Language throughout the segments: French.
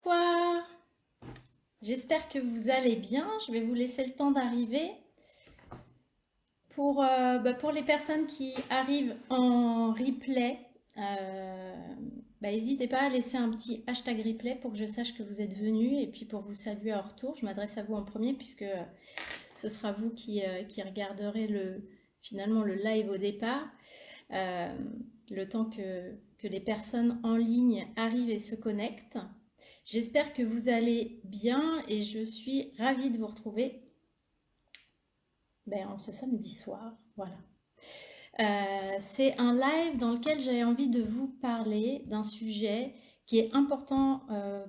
Bonsoir, j'espère que vous allez bien. Je vais vous laisser le temps d'arriver. Pour les personnes qui arrivent en replay, n'hésitez pas à laisser un petit hashtag replay pour que je sache que vous êtes venus et puis pour vous saluer en retour. Je m'adresse à vous en premier puisque ce sera vous qui regarderez finalement le live au départ. Euh, le temps que les personnes en ligne arrivent et se connectent. J'espère que vous allez bien et je suis ravie de vous retrouver en ce samedi soir. Voilà. C'est un live dans lequel j'avais envie de vous parler d'un sujet qui est important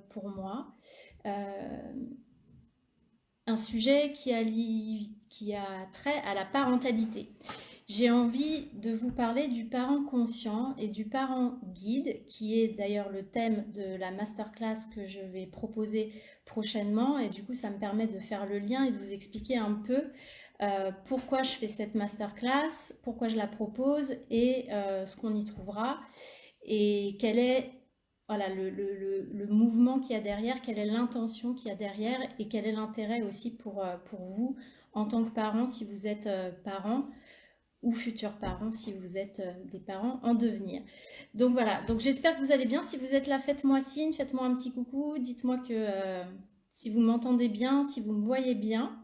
pour moi. Un sujet qui a trait à la parentalité. J'ai envie de vous parler du parent conscient et du parent guide, qui est d'ailleurs le thème de la masterclass que je vais proposer prochainement. Et du coup, ça me permet de faire le lien et de vous expliquer un peu pourquoi je fais cette masterclass, pourquoi je la propose et ce qu'on y trouvera. Et quel est le mouvement qu'il y a derrière, quelle est l'intention qu'il y a derrière et quel est l'intérêt aussi pour vous en tant que parent si vous êtes parent ou futurs parents si vous êtes des parents en devenir. Donc voilà, donc j'espère que vous allez bien. Si vous êtes là, faites-moi signe, faites-moi un petit coucou, dites-moi que si vous m'entendez bien, si vous me voyez bien.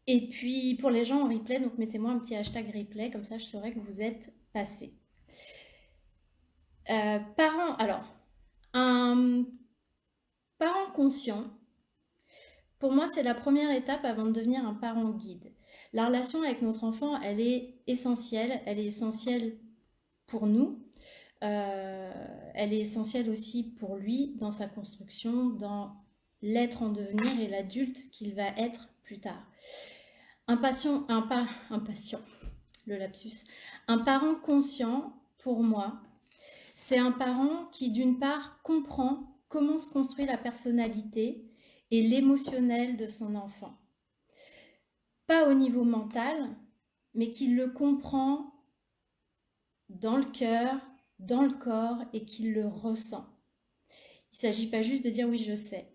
Et puis pour les gens en replay, donc mettez-moi un petit hashtag replay, comme ça je saurai que vous êtes passés. Parents, alors, un parent conscient, pour moi, c'est la première étape avant de devenir un parent guide. La relation avec notre enfant, elle est essentielle pour nous, elle est essentielle aussi pour lui dans sa construction, dans l'être en devenir et l'adulte qu'il va être plus tard. Un patient, le lapsus, un parent conscient, pour moi, c'est un parent qui, d'une part, comprend comment se construit la personnalité et l'émotionnel de son enfant. Pas au niveau mental, mais qui le comprend dans le cœur, dans le corps et qui le ressent. Il ne s'agit pas juste de dire oui, je sais.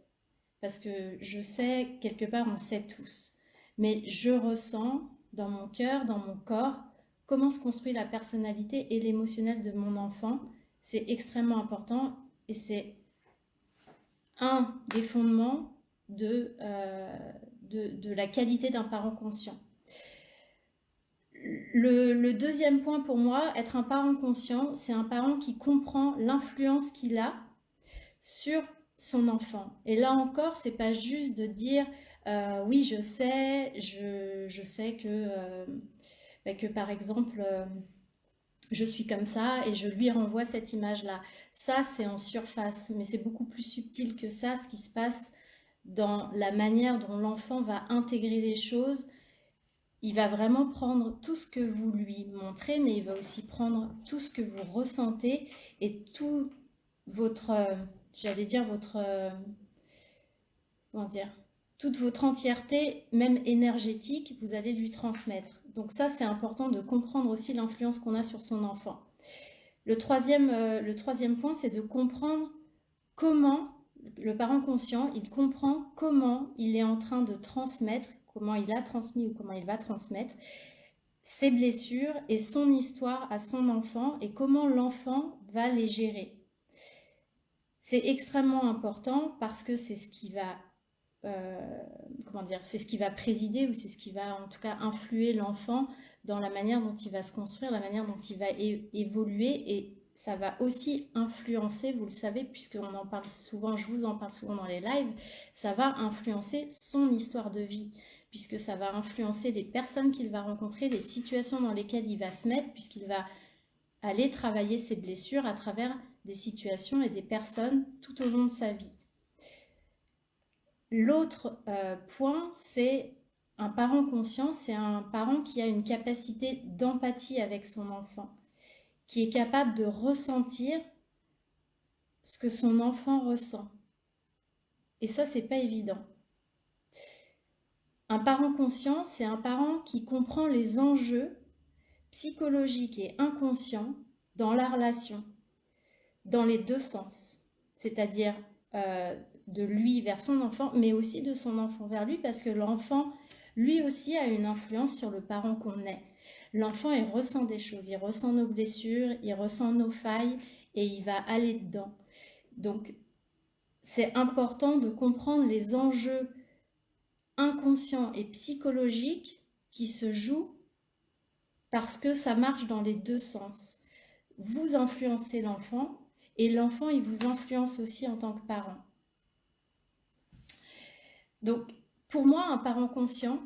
Parce que je sais, quelque part, on sait tous. Mais je ressens dans mon cœur, dans mon corps, comment se construit la personnalité et l'émotionnel de mon enfant. C'est extrêmement important et c'est un des fondements de la qualité d'un parent conscient. Le deuxième point pour moi, être un parent conscient, c'est un parent qui comprend l'influence qu'il a sur son enfant. Et là encore, c'est pas juste de dire oui, je sais que par exemple, je suis comme ça et je lui renvoie cette image-là. Ça, c'est en surface, mais c'est beaucoup plus subtil que ça, ce qui se passe dans la manière dont l'enfant va intégrer les choses. Il va vraiment prendre tout ce que vous lui montrez, mais il va aussi prendre tout ce que vous ressentez et tout votre, comment dire, toute votre entièreté, même énergétique, vous allez lui transmettre. Donc ça, c'est important de comprendre aussi l'influence qu'on a sur son enfant. Le troisième point, c'est de comprendre comment le parent conscient, il comprend comment il est en train de transmettre, comment il a transmis ou comment il va transmettre ses blessures et son histoire à son enfant et comment l'enfant va les gérer. C'est extrêmement important parce que c'est ce qui va c'est ce qui va présider ou c'est ce qui va en tout cas influer l'enfant dans la manière dont il va se construire, la manière dont il va évoluer et ça va aussi influencer, vous le savez, puisqu'on en parle souvent, je vous en parle souvent dans les lives, ça va influencer son histoire de vie, puisque ça va influencer les personnes qu'il va rencontrer, les situations dans lesquelles il va se mettre, puisqu'il va aller travailler ses blessures à travers des situations et des personnes tout au long de sa vie. L'autre point, c'est un parent conscient, c'est un parent qui a une capacité d'empathie avec son enfant, qui est capable de ressentir ce que son enfant ressent. Et ça, c'est pas évident. Un parent conscient, c'est un parent qui comprend les enjeux psychologiques et inconscients dans la relation, dans les deux sens. c'est-à-dire de lui vers son enfant, mais aussi de son enfant vers lui, parce que l'enfant, lui aussi, a une influence sur le parent qu'on est. L'enfant, il ressent des choses, il ressent nos blessures, il ressent nos failles, et il va aller dedans. Donc, c'est important de comprendre les enjeux inconscients et psychologiques qui se jouent parce que ça marche dans les deux sens. Vous influencez l'enfant et l'enfant, il vous influence aussi en tant que parent. Donc, pour moi, un parent conscient,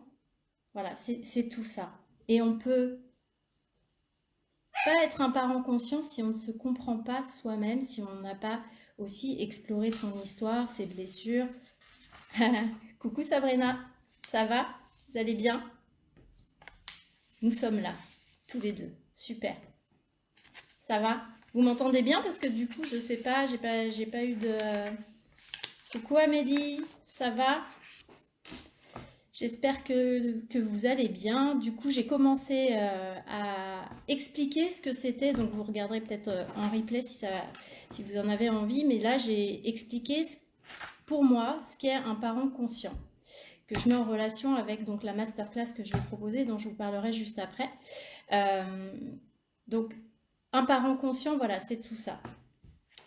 voilà, c'est tout ça. Et on peut pas être un parent conscient si on ne se comprend pas soi-même, si on n'a pas aussi exploré son histoire, ses blessures. Coucou Sabrina, ça va? Vous allez bien? Nous sommes là, tous les deux. Super. Ça va? Vous m'entendez bien? Parce que du coup, je sais pas, j'ai pas eu de... Coucou Amélie, ça va? J'espère que vous allez bien. Du coup, j'ai commencé à expliquer ce que c'était. Donc, vous regarderez peut-être un replay si vous en avez envie. Mais là, j'ai expliqué pour moi ce qu'est un parent conscient, que je mets en relation avec donc, la masterclass que je vais proposer, dont je vous parlerai juste après. Donc, un parent conscient, voilà, c'est tout ça.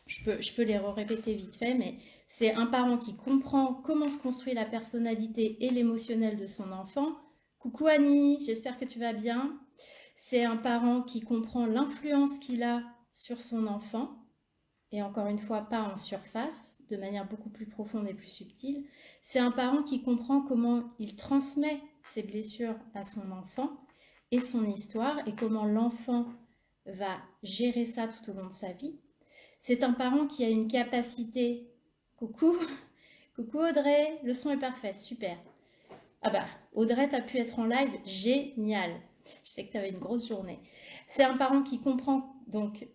Je peux les répéter vite fait, mais c'est un parent qui comprend comment se construit la personnalité et l'émotionnel de son enfant. Coucou Annie, j'espère que tu vas bien. C'est un parent qui comprend l'influence qu'il a sur son enfant, et encore une fois, pas en surface, de manière beaucoup plus profonde et plus subtile. C'est un parent qui comprend comment il transmet ses blessures à son enfant et son histoire, et comment l'enfant va gérer ça tout au long de sa vie. C'est un parent qui a une capacité... Coucou, coucou Audrey, le son est parfait, super. Ah bah, Audrey, t'as pu être en live, génial. Je sais que tu avais une grosse journée. C'est un parent qui comprend, donc,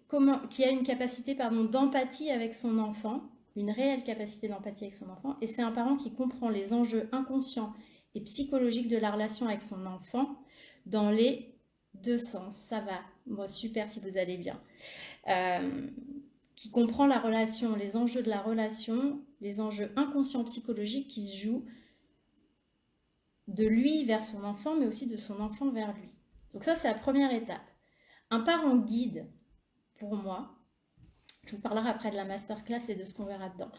qui a une capacité, d'empathie avec son enfant, une réelle capacité d'empathie avec son enfant, et c'est un parent qui comprend les enjeux inconscients et psychologiques de la relation avec son enfant dans les deux sens. Ça va, moi super si vous allez bien. Qui comprend la relation, les enjeux de la relation, les enjeux inconscients psychologiques qui se jouent de lui vers son enfant, mais aussi de son enfant vers lui. Donc ça, c'est la première étape. Un parent guide, pour moi, je vous parlerai après de la masterclass et de ce qu'on verra dedans.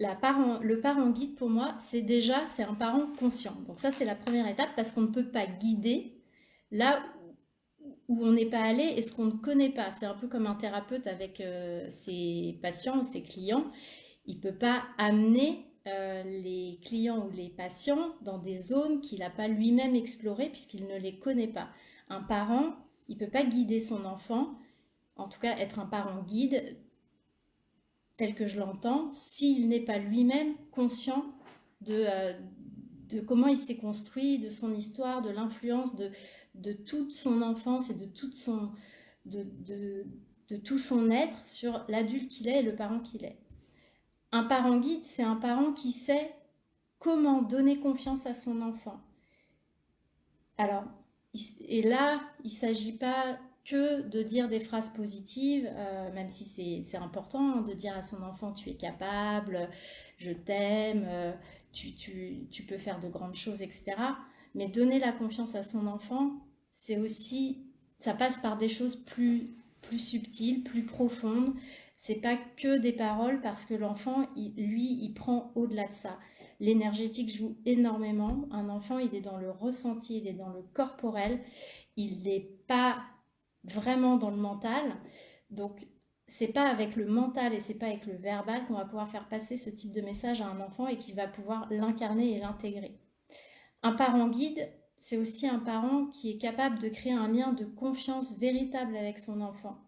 Le parent guide, pour moi, c'est un parent conscient. Donc ça, c'est la première étape parce qu'on ne peut pas guider là où on n'est pas allé et ce qu'on ne connaît pas. C'est un peu comme un thérapeute avec ses patients ou ses clients. Il ne peut pas amener les clients ou les patients dans des zones qu'il n'a pas lui-même explorées puisqu'il ne les connaît pas. Un parent, il ne peut pas guider son enfant, en tout cas être un parent guide tel que je l'entends, s'il n'est pas lui-même conscient de comment il s'est construit, de son histoire, de l'influence de toute son enfance et de tout son être sur l'adulte qu'il est et le parent qu'il est. Un parent guide, c'est un parent qui sait comment donner confiance à son enfant. Alors, et là, il ne s'agit pas que de dire des phrases positives, même si c'est important de dire à son enfant tu es capable, je t'aime, tu peux faire de grandes choses, etc. Mais donner la confiance à son enfant, c'est aussi, ça passe par des choses plus subtiles, plus profondes. C'est pas que des paroles parce que l'enfant, lui, il prend au-delà de ça. L'énergétique joue énormément. Un enfant, il est dans le ressenti, il est dans le corporel, il n'est pas vraiment dans le mental. Donc, c'est pas avec le mental et c'est pas avec le verbal qu'on va pouvoir faire passer ce type de message à un enfant et qu'il va pouvoir l'incarner et l'intégrer. Un parent guide, c'est aussi un parent qui est capable de créer un lien de confiance véritable avec son enfant.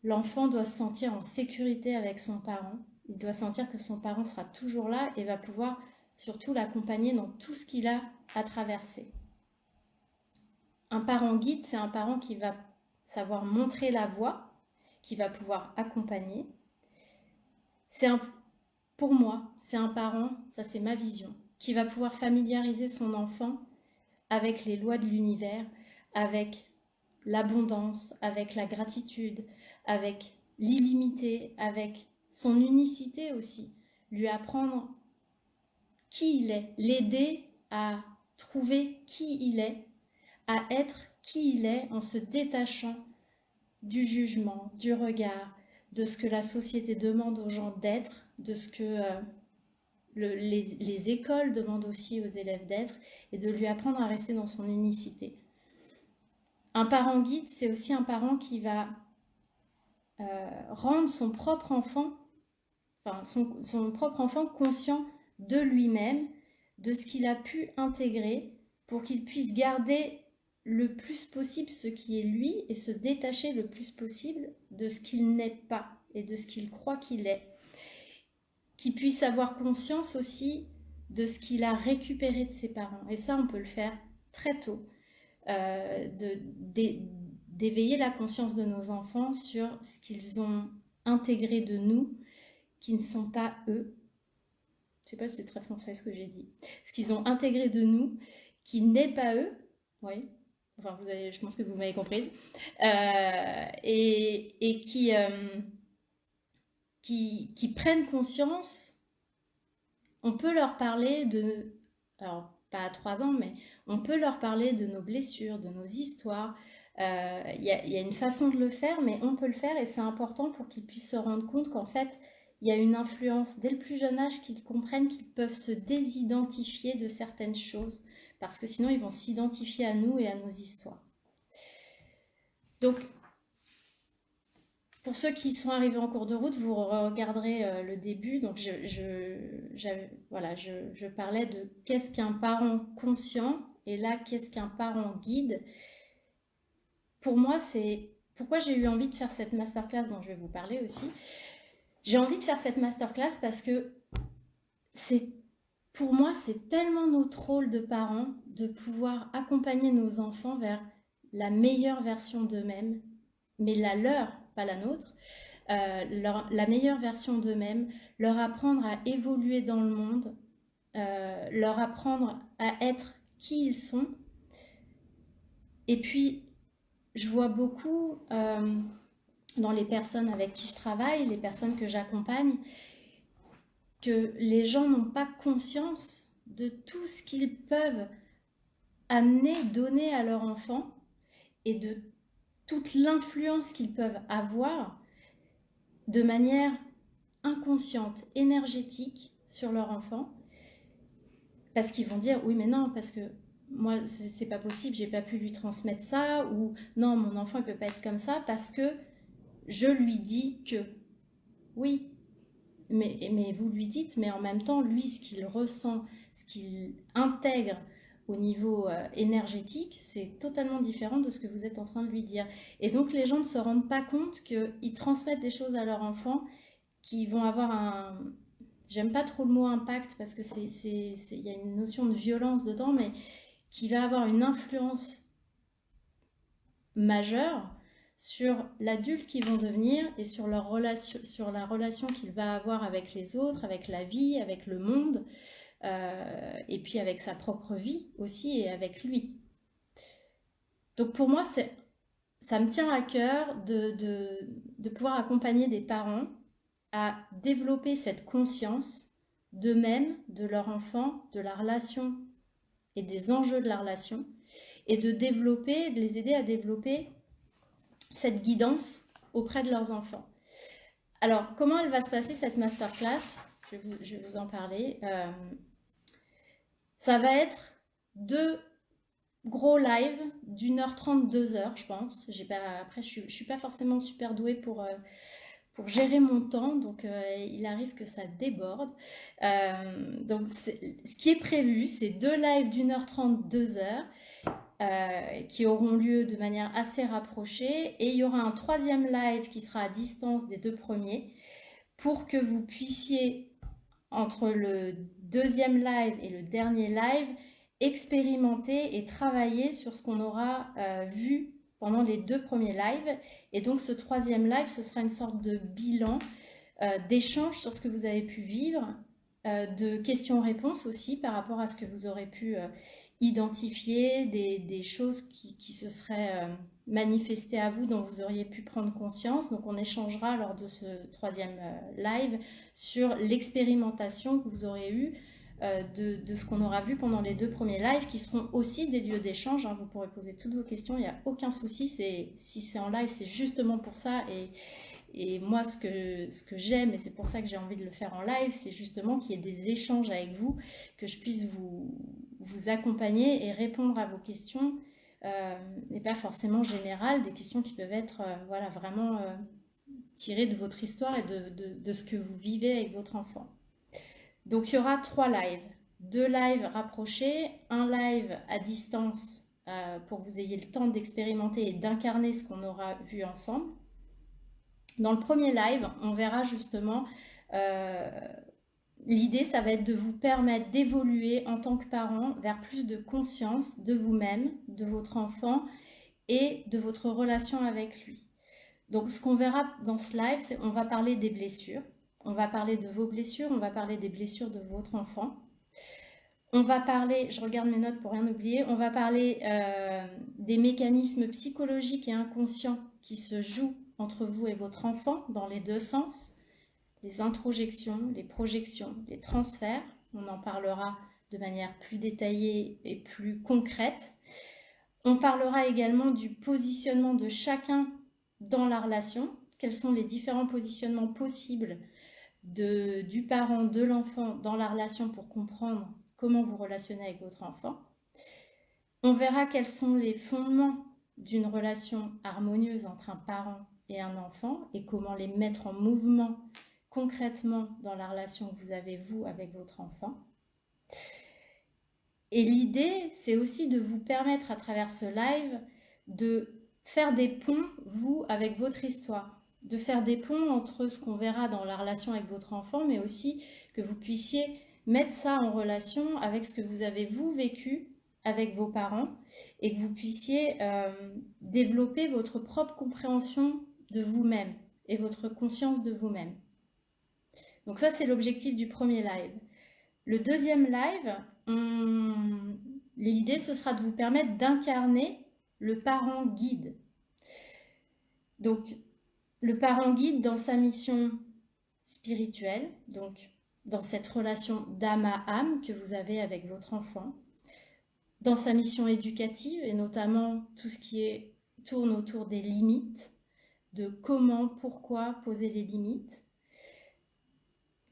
L'enfant doit se sentir en sécurité avec son parent. Il doit sentir que son parent sera toujours là et va pouvoir surtout l'accompagner dans tout ce qu'il a à traverser. Un parent guide, c'est un parent qui va savoir montrer la voie, qui va pouvoir accompagner. Pour moi, c'est un parent, ça c'est ma vision, qui va pouvoir familiariser son enfant avec les lois de l'univers, avec l'abondance, avec la gratitude, avec l'illimité, avec son unicité aussi, lui apprendre qui il est, l'aider à trouver qui il est, à être qui il est en se détachant du jugement, du regard, de ce que la société demande aux gens d'être, de ce que les écoles demandent aussi aux élèves d'être, et de lui apprendre à rester dans son unicité. Un parent guide, c'est aussi un parent qui va rendre son propre enfant, enfin son propre enfant conscient de lui-même, de ce qu'il a pu intégrer pour qu'il puisse garder le plus possible ce qui est lui et se détacher le plus possible de ce qu'il n'est pas et de ce qu'il croit qu'il est. Qu'il puisse avoir conscience aussi de ce qu'il a récupéré de ses parents. Et ça, on peut le faire très tôt. D'éveiller la conscience de nos enfants sur ce qu'ils ont intégré de nous, qui ne sont pas eux. Je ne sais pas si c'est très français ce que j'ai dit. Ce qu'ils ont intégré de nous, qui n'est pas eux. Oui. Enfin, je pense que vous m'avez comprise. Et qui prennent conscience. On peut leur parler de... Alors, pas à 3 ans, mais on peut leur parler de nos blessures, de nos histoires. Il y a une façon de le faire, mais on peut le faire et c'est important pour qu'ils puissent se rendre compte qu'en fait, il y a une influence dès le plus jeune âge, qu'ils comprennent qu'ils peuvent se désidentifier de certaines choses, parce que sinon ils vont s'identifier à nous et à nos histoires. Donc, pour ceux qui sont arrivés en cours de route, vous regarderez le début. Donc, je parlais de qu'est-ce qu'un parent conscient, et là, qu'est-ce qu'un parent guide. Pour moi, c'est pourquoi j'ai eu envie de faire cette masterclass dont je vais vous parler aussi. J'ai envie de faire cette masterclass parce que pour moi, c'est tellement notre rôle de parents de pouvoir accompagner nos enfants vers la meilleure version d'eux-mêmes, mais la leur, pas la nôtre, la meilleure version d'eux-mêmes, leur apprendre à évoluer dans le monde, leur apprendre à être qui ils sont. Et puis, je vois beaucoup dans les personnes avec qui je travaille, les personnes que j'accompagne, que les gens n'ont pas conscience de tout ce qu'ils peuvent amener, donner à leur enfant et de toute l'influence qu'ils peuvent avoir de manière inconsciente, énergétique sur leur enfant, parce qu'ils vont dire oui mais non, parce que moi c'est pas possible, j'ai pas pu lui transmettre ça, ou non mon enfant il peut pas être comme ça parce que je lui dis que oui, mais vous lui dites, mais en même temps lui ce qu'il ressent, ce qu'il intègre au niveau énergétique, c'est totalement différent de ce que vous êtes en train de lui dire. Et donc les gens ne se rendent pas compte qu'ils transmettent des choses à leur enfant qui vont avoir un... J'aime pas trop le mot impact parce que y a une notion de violence dedans, mais qui va avoir une influence majeure sur l'adulte qu'ils vont devenir et sur leur relation, sur la relation qu'il va avoir avec les autres, avec la vie, avec le monde, et puis avec sa propre vie aussi et avec lui. Donc pour moi, ça me tient à cœur de pouvoir accompagner des parents à développer cette conscience d'eux-mêmes, de leur enfant, de la relation et des enjeux de la relation, et de les aider à développer cette guidance auprès de leurs enfants. Alors, comment elle va se passer cette masterclass ? Je vais vous en parler. Ça va être 2 gros lives d'1h30, 2h, je pense. Après, je suis pas forcément super douée pour gérer mon temps, donc il arrive que ça déborde. Donc, ce qui est prévu, c'est 2 lives d'1h30, 2h, qui auront lieu de manière assez rapprochée, et il y aura un 3e live qui sera à distance des 2 premiers, pour que vous puissiez, entre le 2e live et le dernier live, expérimenter et travailler sur ce qu'on aura vu pendant les 2 premiers lives. Et donc ce 3e live, ce sera une sorte de bilan, d'échange sur ce que vous avez pu vivre, de questions-réponses aussi par rapport à ce que vous aurez pu identifier, des choses qui se seraient manifestées à vous, dont vous auriez pu prendre conscience. Donc on échangera lors de ce troisième live sur l'expérimentation que vous aurez eue de ce qu'on aura vu pendant les 2 premiers lives, qui seront aussi des lieux d'échange. Hein. Vous pourrez poser toutes vos questions, il n'y a aucun souci. Si c'est en live, c'est justement pour ça. Et moi, ce que j'aime, et c'est pour ça que j'ai envie de le faire en live, c'est justement qu'il y ait des échanges avec vous, que je puisse vous accompagner et répondre à vos questions, et pas forcément générales, des questions qui peuvent être voilà, vraiment tirées de votre histoire et de ce que vous vivez avec votre enfant. Donc il y aura 3 lives, 2 lives rapprochés, un live à distance pour que vous ayez le temps d'expérimenter et d'incarner ce qu'on aura vu ensemble. Dans le premier live, on verra justement, l'idée, ça va être de vous permettre d'évoluer en tant que parent vers plus de conscience de vous-même, de votre enfant et de votre relation avec lui. Donc ce qu'on verra dans ce live, c'est qu'on va parler des blessures, on va parler de vos blessures, on va parler des blessures de votre enfant. On va parler, je regarde mes notes pour rien oublier, on va parler des mécanismes psychologiques et inconscients qui se jouent entre vous et votre enfant dans les 2 sens, les introjections, les projections, les transferts. On en parlera de manière plus détaillée et plus concrète. On parlera également du positionnement de chacun dans la relation, quels sont les différents positionnements possibles du parent, de l'enfant dans la relation pour comprendre comment vous relationnez avec votre enfant. On verra quels sont les fondements d'une relation harmonieuse entre un parent et un enfant et comment les mettre en mouvement concrètement dans la relation que vous avez, vous, avec votre enfant. Et l'idée, c'est aussi de vous permettre à travers ce live de faire des ponts, vous, avec votre histoire, de faire des ponts entre ce qu'on verra dans la relation avec votre enfant, mais aussi que vous puissiez mettre ça en relation avec ce que vous avez, vous, vécu avec vos parents et que vous puissiez développer votre propre compréhension de vous-même et votre conscience de vous-même. Donc ça, c'est l'objectif du premier live. Le deuxième live, l'idée, ce sera de vous permettre d'incarner le parent guide. Donc, le parent guide dans sa mission spirituelle, donc dans cette relation d'âme à âme que vous avez avec votre enfant, dans sa mission éducative et notamment tout ce qui tourne autour des limites, de comment, pourquoi poser les limites.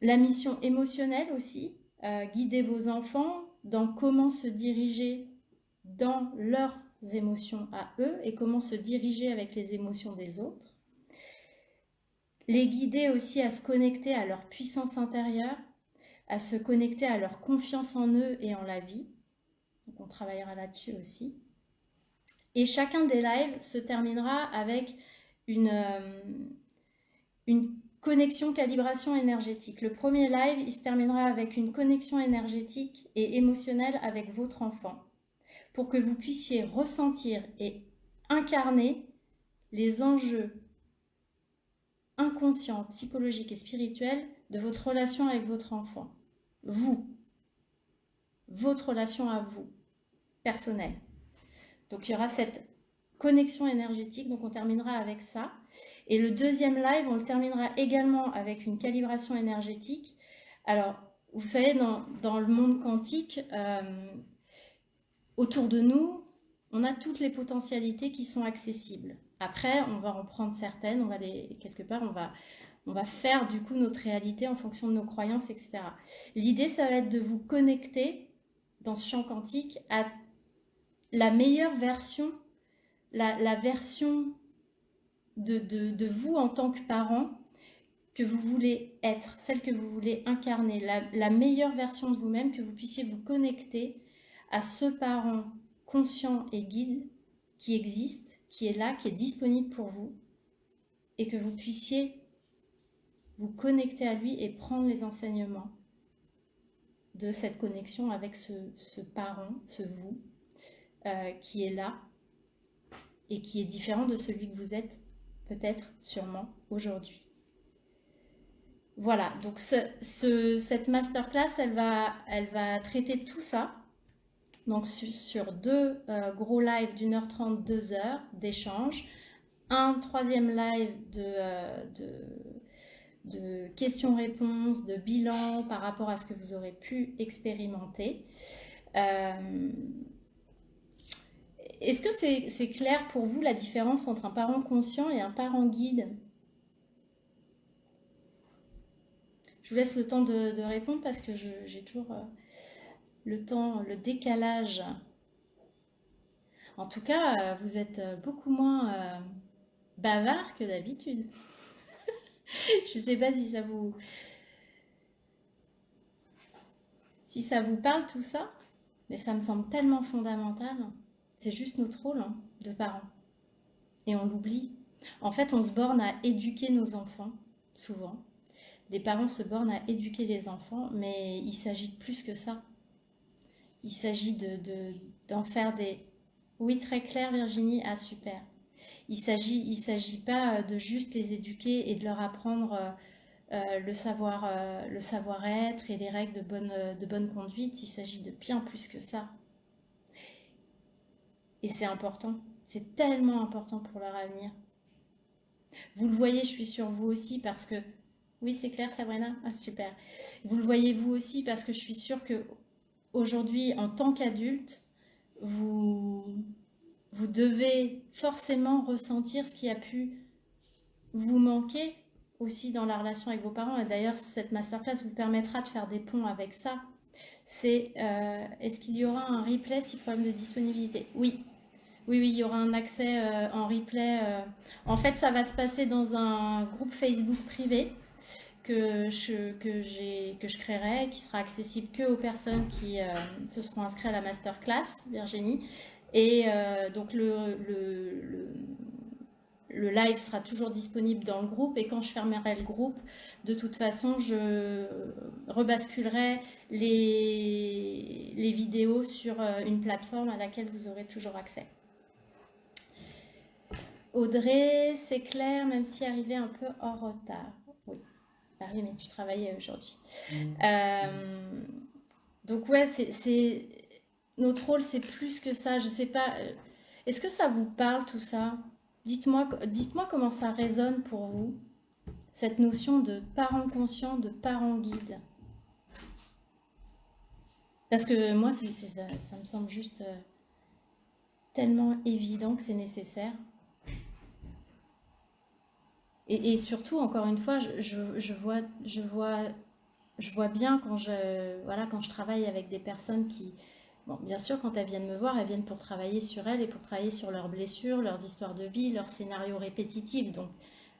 La mission émotionnelle aussi, guider vos enfants dans comment se diriger dans leurs émotions à eux et comment se diriger avec les émotions des autres. Les guider aussi à se connecter à leur puissance intérieure, à se connecter à leur confiance en eux et en la vie. Donc on travaillera là-dessus aussi. Et chacun des lives se terminera avec une connexion calibration énergétique. Le premier live, il se terminera avec une connexion énergétique et émotionnelle avec votre enfant pour que vous puissiez ressentir et incarner les enjeux inconscients, psychologiques et spirituels de votre relation avec votre enfant. Vous, votre relation à vous, personnelle. Donc il y aura cette connexion énergétique, donc on terminera avec ça. Et le deuxième live, on le terminera également avec une calibration énergétique. Alors, vous savez, dans le monde quantique, autour de nous, on a toutes les potentialités qui sont accessibles. Après, on va en prendre certaines, quelque part, on va faire du coup notre réalité en fonction de nos croyances, etc. L'idée, ça va être de vous connecter dans ce champ quantique à la meilleure version, la version de vous en tant que parent que vous voulez être, celle que vous voulez incarner, la meilleure version de vous-même, que vous puissiez vous connecter à ce parent conscient et guide qui existe, qui est là, qui est disponible pour vous, et que vous puissiez vous connecter à lui et prendre les enseignements de cette connexion avec ce parent, ce vous, qui est là et qui est différent de celui que vous êtes peut-être, sûrement, aujourd'hui. Voilà, donc cette masterclass, elle va traiter tout ça. Donc sur deux gros lives d'1h30, 2 heures d'échange. Un troisième live de questions-réponses, de bilan par rapport à ce que vous aurez pu expérimenter. Est-ce que c'est clair pour vous la différence entre un parent conscient et un parent guide? Je vous laisse le temps de répondre parce que j'ai toujours le temps, le décalage. En tout cas, vous êtes beaucoup moins bavard que d'habitude. Je ne sais pas si ça vous parle tout ça, mais ça me semble tellement fondamental. C'est juste notre rôle hein, de parents. Et on l'oublie. En fait, on se borne à éduquer nos enfants, souvent. Les parents se bornent à éduquer les enfants, mais il s'agit de plus que ça. Il s'agit d'en faire des... Oui, très clair, Virginie. Ah, super. Il s'agit pas de juste les éduquer et de leur apprendre le savoir-être et les règles de bonne conduite. Il s'agit de bien plus que ça. Et c'est important. C'est tellement important pour leur avenir. Vous le voyez, je suis sur vous aussi parce que... Oui, c'est clair, Sabrina? Ah, super. Vous le voyez vous aussi parce que je suis sûre que aujourd'hui, en tant qu'adulte, vous, vous devez forcément ressentir ce qui a pu vous manquer aussi dans la relation avec vos parents. Et d'ailleurs, cette masterclass vous permettra de faire des ponts avec ça. C'est est-ce qu'il y aura un replay si problème de disponibilité? Oui. Oui, oui, il y aura un accès en replay. En fait, ça va se passer dans un groupe Facebook privé que je créerai, qui sera accessible que aux personnes qui se seront inscrites à la masterclass, Virginie. Et donc le live sera toujours disponible dans le groupe et quand je fermerai le groupe, de toute façon, je rebasculerai les vidéos sur une plateforme à laquelle vous aurez toujours accès. Audrey, c'est clair, même si arrivé un peu en retard. Oui, oui, mais tu travaillais aujourd'hui. Donc ouais, notre rôle, c'est plus que ça. Je sais pas. Est-ce que ça vous parle tout ça? Dites-moi comment ça résonne pour vous, cette notion de parent conscient, de parent guide. Parce que moi, ça me semble juste tellement évident que c'est nécessaire. Et surtout, encore une fois, je vois bien quand je travaille avec des personnes qui, bon, bien sûr, quand elles viennent me voir, elles viennent pour travailler sur elles et pour travailler sur leurs blessures, leurs histoires de vie, leurs scénarios répétitifs. Donc,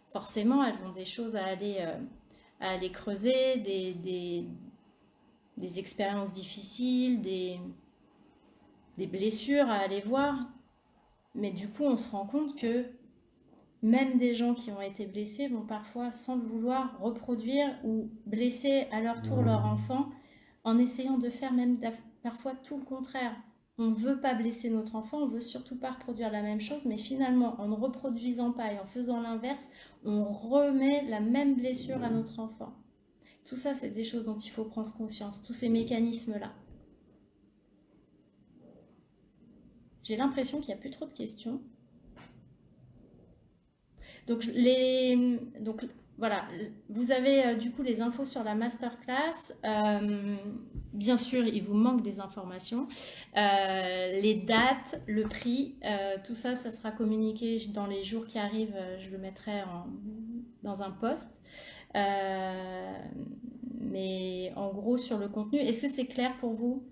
forcément, elles ont des choses à aller creuser, des expériences difficiles, des blessures à aller voir. Mais du coup, on se rend compte que même des gens qui ont été blessés vont parfois, sans le vouloir, reproduire ou blesser à leur tour leur enfant en essayant de faire même parfois tout le contraire. On ne veut pas blesser notre enfant, on ne veut surtout pas reproduire la même chose, mais finalement, en ne reproduisant pas et en faisant l'inverse, on remet la même blessure à notre enfant. Tout ça, c'est des choses dont il faut prendre conscience, tous ces mécanismes-là. J'ai l'impression qu'il n'y a plus trop de questions. Donc voilà, vous avez du coup les infos sur la masterclass. Bien sûr, il vous manque des informations. Les dates, le prix, tout ça, ça sera communiqué dans les jours qui arrivent. Je le mettrai dans un post. Mais en gros, sur le contenu, est-ce que c'est clair pour vous,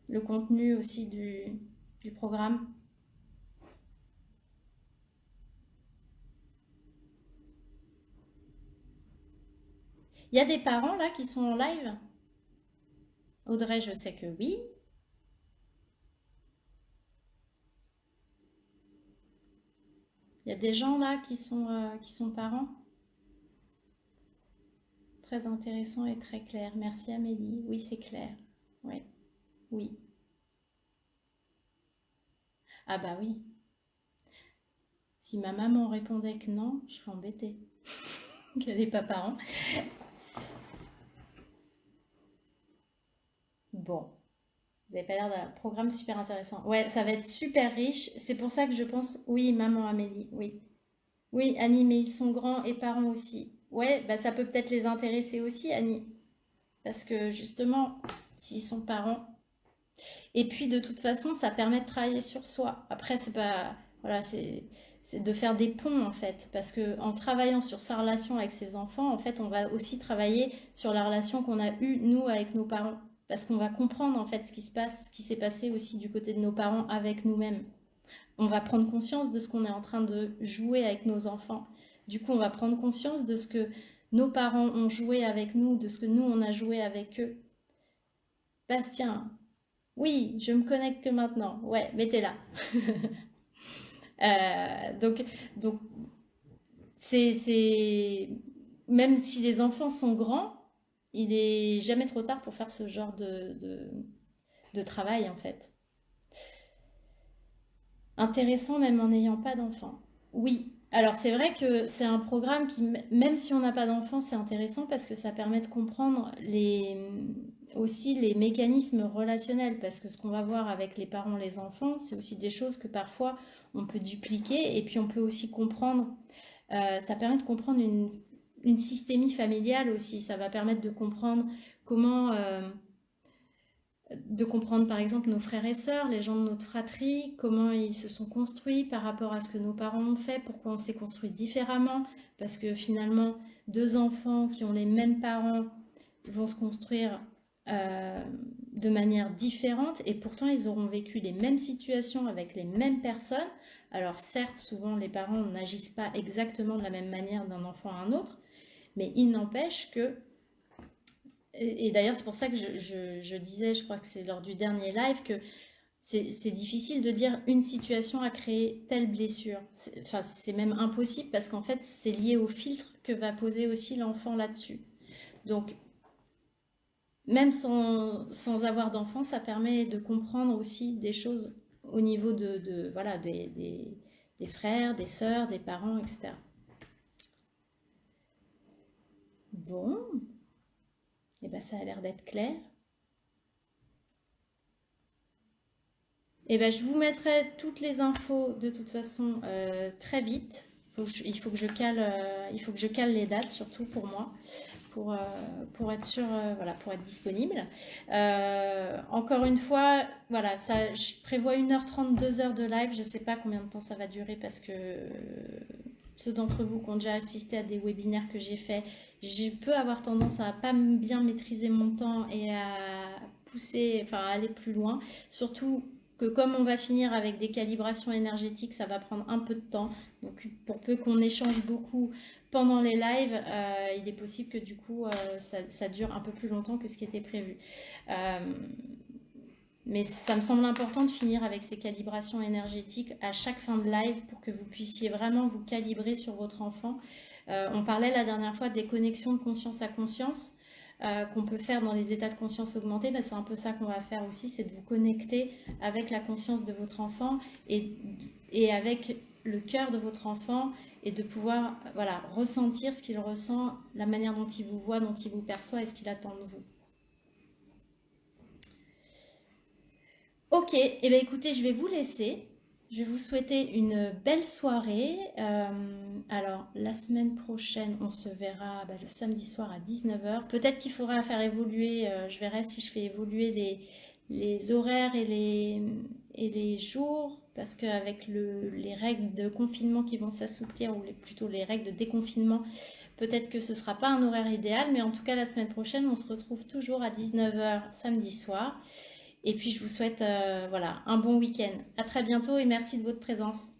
le contenu aussi du programme? Il y a des parents là qui sont en live? Audrey, je sais que oui. Il y a des gens là qui sont parents? Très intéressant et très clair. Merci Amélie. Oui, c'est clair. Oui, oui. Ah bah oui. Si ma maman répondait que non, je serais embêtée qu'elle n'est pas parent. Bon, vous n'avez pas l'air d'un programme super intéressant. Ouais, ça va être super riche. C'est pour ça que je pense, oui, maman Amélie, oui. Oui, Annie, mais ils sont grands et parents aussi. Ouais, bah ça peut peut-être les intéresser aussi, Annie. Parce que justement, s'ils sont parents. Et puis de toute façon, ça permet de travailler sur soi. Après, c'est pas. Voilà, c'est de faire des ponts en fait. Parce que en travaillant sur sa relation avec ses enfants, en fait, on va aussi travailler sur la relation qu'on a eue, nous, avec nos parents. Parce qu'on va comprendre en fait ce qui se passe, ce qui s'est passé aussi du côté de nos parents avec nous-mêmes. On va prendre conscience de ce qu'on est en train de jouer avec nos enfants. Du coup, on va prendre conscience de ce que nos parents ont joué avec nous, de ce que nous, on a joué avec eux. Bastien, oui, je me connecte que maintenant. Ouais, mettez là. Donc, donc c'est... Même si les enfants sont grands, il est jamais trop tard pour faire ce genre de travail, en fait. Intéressant même en n'ayant pas d'enfants. Oui. Alors c'est vrai que c'est un programme qui, même si on n'a pas d'enfants, c'est intéressant parce que ça permet de comprendre aussi les mécanismes relationnels. Parce que ce qu'on va voir avec les parents, les enfants, c'est aussi des choses que parfois on peut dupliquer et puis on peut aussi comprendre. Ça permet de comprendre une systémie familiale aussi. Ça va permettre de comprendre comment de comprendre par exemple nos frères et sœurs, les gens de notre fratrie, comment ils se sont construits par rapport à ce que nos parents ont fait, pourquoi on s'est construit différemment, parce que finalement, deux enfants qui ont les mêmes parents vont se construire de manière différente et pourtant ils auront vécu les mêmes situations avec les mêmes personnes. Alors certes, souvent les parents n'agissent pas exactement de la même manière d'un enfant à un autre, mais il n'empêche que et d'ailleurs, c'est pour ça que je disais, je crois que c'est lors du dernier live, que c'est difficile de dire une situation a créé telle blessure. Enfin, c'est même impossible parce qu'en fait, c'est lié au filtre que va poser aussi l'enfant là-dessus. Donc, même sans avoir d'enfant, ça permet de comprendre aussi des choses au niveau voilà, des frères, des sœurs, des parents, etc. Bon, et ben ça a l'air d'être clair. Eh ben, je vous mettrai toutes les infos de toute façon très vite. Il faut que il faut que je cale les dates, surtout pour moi, pour, euh, pour être sûr, voilà, pour être disponible. Encore une fois, voilà, ça, je prévois 1h30, 2 heures de live. Je ne sais pas combien de temps ça va durer parce que ceux d'entre vous qui ont déjà assisté à des webinaires que j'ai faits, je peux avoir tendance à pas bien maîtriser mon temps et à pousser, enfin à aller plus loin. Surtout que comme on va finir avec des calibrations énergétiques, ça va prendre un peu de temps. Donc pour peu qu'on échange beaucoup pendant les lives, il est possible que du coup ça dure un peu plus longtemps que ce qui était prévu. Euh, mais ça me semble important de finir avec ces calibrations énergétiques à chaque fin de live pour que vous puissiez vraiment vous calibrer sur votre enfant. On parlait la dernière fois des connexions de conscience à conscience qu'on peut faire dans les états de conscience augmentés. C'est un peu ça qu'on va faire aussi, c'est de vous connecter avec la conscience de votre enfant et avec le cœur de votre enfant et de pouvoir voilà, ressentir ce qu'il ressent, la manière dont il vous voit, dont il vous perçoit et ce qu'il attend de vous. Ok, et bien écoutez, je vais vous laisser. Je vais vous souhaiter une belle soirée. Alors, la semaine prochaine, on se verra le samedi soir à 19h. Peut-être qu'il faudra faire évoluer, je verrai si je fais évoluer les horaires et les jours, parce qu'avec les règles de confinement qui vont s'assouplir, ou plutôt les règles de déconfinement, peut-être que ce ne sera pas un horaire idéal, mais en tout cas, la semaine prochaine, on se retrouve toujours à 19h samedi soir. Et puis je vous souhaite voilà, un bon week-end. À très bientôt et merci de votre présence.